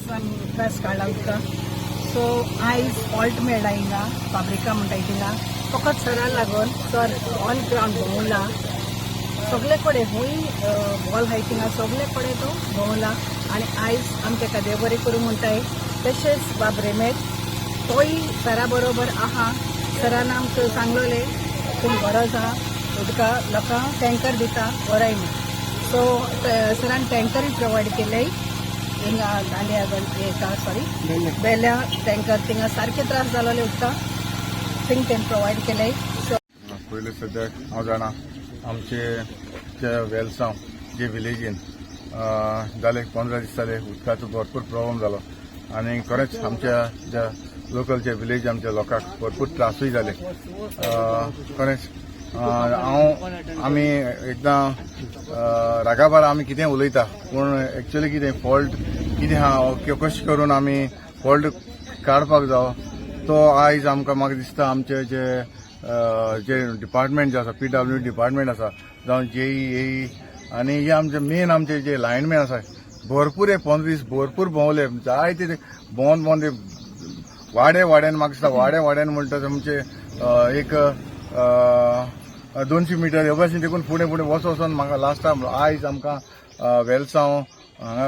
त्रास काडला उदका सो आयज फॉल्ट मेळ्ळा हिंगा फाब्रिका म्हणटा थिंगा फकत सरा लागून सर ऑन ग्राउंड भोंवला सगळे कडेन हूंय बॉल हाय थिंगा सगळे कडेन तो भोंवला आनी आयज आमी ताका देव बरें करूं म्हणटाय तशेंच बाब रेमेत तोय सरा बरोबर आहा सरान आमकां सांगलोले खूब गरज आहा उदका लोकांक टँकर दिता वराय म्हणून सो सरान टँकरूय प्रोवायड केले हिंगा दांडिया बेल्या टँकर थिंगा सारखे त्रास जालोले उदका थिंग तें प्रोवायड केले सो पयलीं सद्याक हांव जाणा आमचे जे वेलसांव जे विलेजीन जाले 15 दीस जाले उदकाचो भरपूर प्रॉब्लेम जालो आनी खरेंच आमच्या ज्या लोकल जे विलेज आमच्या लोकांक भरपूर त्रासूय जाले खरेंच आमी एकदां रागाबार आमी कितें उलयता पूण एक्चुअली कितें फॉल्ट कितें आहा कशें करून आमी फॉल्ट काडपाक जावो तो आयज आमकां म्हाका दिसता आमचे जे डिपार्टमेंट जे आसा PWD डिपार्टमेंट आसा जावं JEE आनी हे आमचे मेन आमचे जे लायनमॅन आसा भरपूर 15 दीस भरपूर भोंवले जायते भोंवन वाड्यान म्हाका दिसता वाड्यान म्हणटा आमचे एक 200 मिटर हे भाशेन देखून फुडें वचोन म्हाका लास्ट टायम आयज आमकां वेलसांव हांगा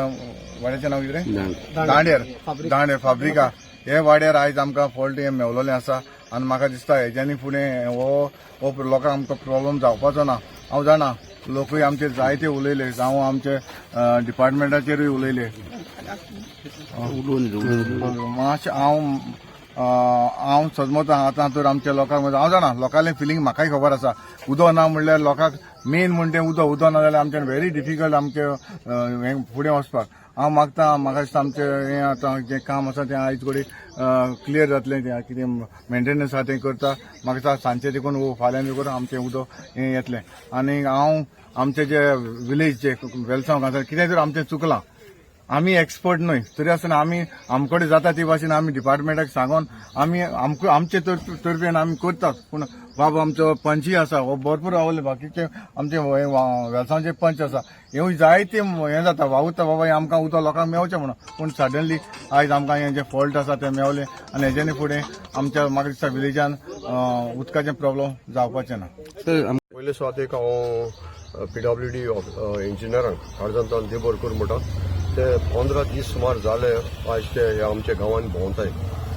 वाड्याचें नांव कितें दांडेर फाब्रिका हे वाड्यार आयज आमकां फॉल्ट हे मेवलोलें आसा आनी म्हाका दिसता हेज्यांनी फुडें हो लोकांक आमकां प्रॉब्लम जावपाचो ना हांव जाणा लोकूय आमचे जायते उलयले जावं आमचे डिपार्टमेंटाचेरूय उलयले मातशें हांव सजमत आतां तर आमच्या लोकांक हांव जाणा लोकांलें फिलींग म्हाकाय खबर आसा उदो ना म्हणल्यार लोकांक मेन म्हणटा उदो ना जाल्यार आमच्यान व्हेरी डिफिकल्ट आमचे फुडें वचपाक हांव मागता म्हाका दिसता आमचें हें आतां जें काम आसा तें आयज घडी क्लियर जातलें तें कितें मेंटेनन्स आसा तें करता म्हाका दिसता सांजचें देखून फाल्यां देखून आमचें उदक हें येतलें आनी हांव आमचे जे विलेज जे वेलसांव घालता कितें तर आमचें चुकलां आमी एक्सपर्ट न्हय तरी आसतना आमी आमकडे जाता ते भाशेन आमी डिपार्टमेंटाक सांगून आमी आमचे तर्फेन आमी करतात पूण बाबा आमचो पंचूय आसा हो भरपूर रावले बाकीचे आमचे वेलसांवचे पंच आसा हेवूय जायते हें जाता वावुरता बाबा आमकां उदक लोकांक मेवचें म्हणून पूण सडनली आयज आमकां हें जे फॉल्ट आसा ते मेवले आनी हेज्यानी फुडें आमच्या म्हाका दिसता विलेजान उदकाचें प्रॉब्लेम जावपाचें ना पयले सुवातेक हांव PWD इंजिनियरांक काळजांतल्यान देव बरें करूं म्हणटा ते 15 दीस सुमार जाले आयज ते आमच्या गांवांत भोंवताय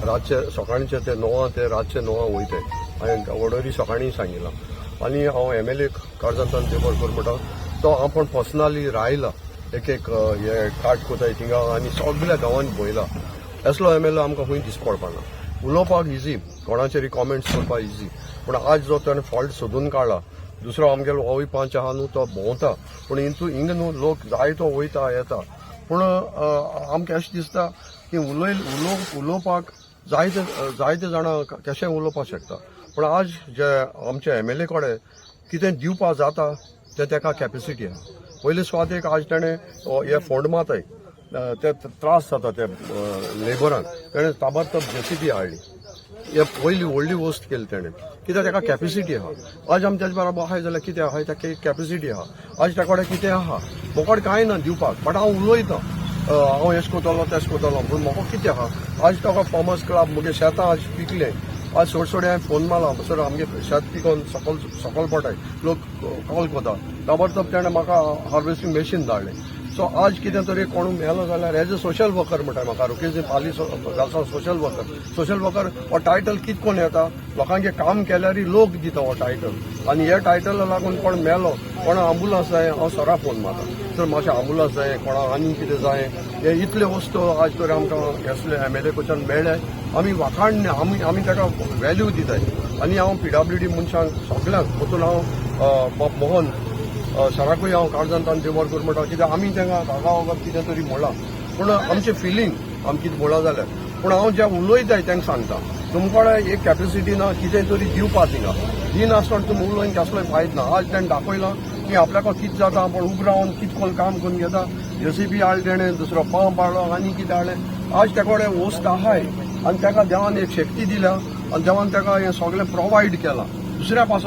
रातचे सकाळचे ते 9 ते रातचे 9 वयताय हांवें वडोरी सकाळी सांगिल्लां आनी हांव MLA काळजांतल्यान देव बरें करूं म्हणटा तो आपण पर्सनली रायला एक हे कार्ड कोताय थिंगा आनी सगळ्या गांवांत भोंयला असलो MLA आमकां खंय दिस पडपाना उलोवपाक इजी कोणाचेर कॉमेंट्स करपाक इजी पूण आज जो ताणें फॉल्ट सोदून काडला दुसरो आमगेलो होय पंच आहा न्हू तो भोंवता पूण हिंग न्हू लोक जायतो वयता येता पूण आमकां अशें दिसता की उलोवपाक जायते जाणां कशें उलोवपाक शकता पूण आज जे आमचे MLA कडेन कितें दिवपाक जाता तें ताका कॅपेसिटी आहा पयले सुवातेक आज ताणें हे फोंड माताय ते त्रास जाता ते लेबरांक ताणें ताबडतोब JCB हाडली हे पयली व्हडली वस्त केली ताणें कित्याक ताका कॅपेसिटी आहा आज आमी तेजे बरोबर आहाय जाल्यार कितें आहाय ताका कॅपेसिटी आहा आज ताका कडेन कितें आहा मोकोड कांय ना दिवपाक बट हांव उलयतां हांव हेश कोतलो तेश कोतलो पूण म्हाका कितें आहा आज ताका फार्मर्स क्लब मुगे शेतां आज पिकलें आज सोडसोडे हांवें फोन मारला सर आमगे शेत पिकोवन सकल पडटाय लोक कॉल कोता ताबडतोब ताणें म्हाका हार्वेस्टिंग मशीन धाडलें सो आज कितें तरी कोण मेलो जाल्यार एज अ सोशल वर्कर म्हणटा म्हाका रुकेजी पाली सोशल वर्कर हो टायटल कितें कोण येता लोकांचे काम केल्यारय लोक दिता हो टायटल आनी हे टायटला लागून कोण मेलो कोणा अँबुलन्स जाय हांव सरा फोन मारता सर मातशें अँबुलन्स जाय कोणा आनी कितें जाय हे इतले वस्तू आज तरी आमकां असले MLA कडच्यान मेळ्ळे आमी वाखाण आमी ताका व्हॅल्यू दिताय आनी हांव PWD मनशांक सगळ्यांक वचून हांव मोहन सराकूय हांव काळजांतल्यान देव बरें करूं म्हणटा कित्याक आमी तांकां कागा वगत कितें तरी म्हणलां पूण आमचें फिलींग आमी कितें म्हणलां जाल्यार पूण हांव जें उलयताय तांकां सांगता तुमकां एक कॅपेसिटी ना कितें तरी दिवपा थिंगा दिनासतना तुमी उलोवन कसलोय फायद ना आज ताणें दाखयलां की आपल्याक कितें जाता आपण उब रावन कितें कोण काम करून घेता JCB हाडलें ताणें दुसरो पंप हाडलो आनी कितें हाडलें आज ताका कडेन वस्त आहाय आनी ताका देवान एक शक्ती दिल्या आनी देवान ताका हें सगळें प्रोवायड केलां दुसऱ्या पासून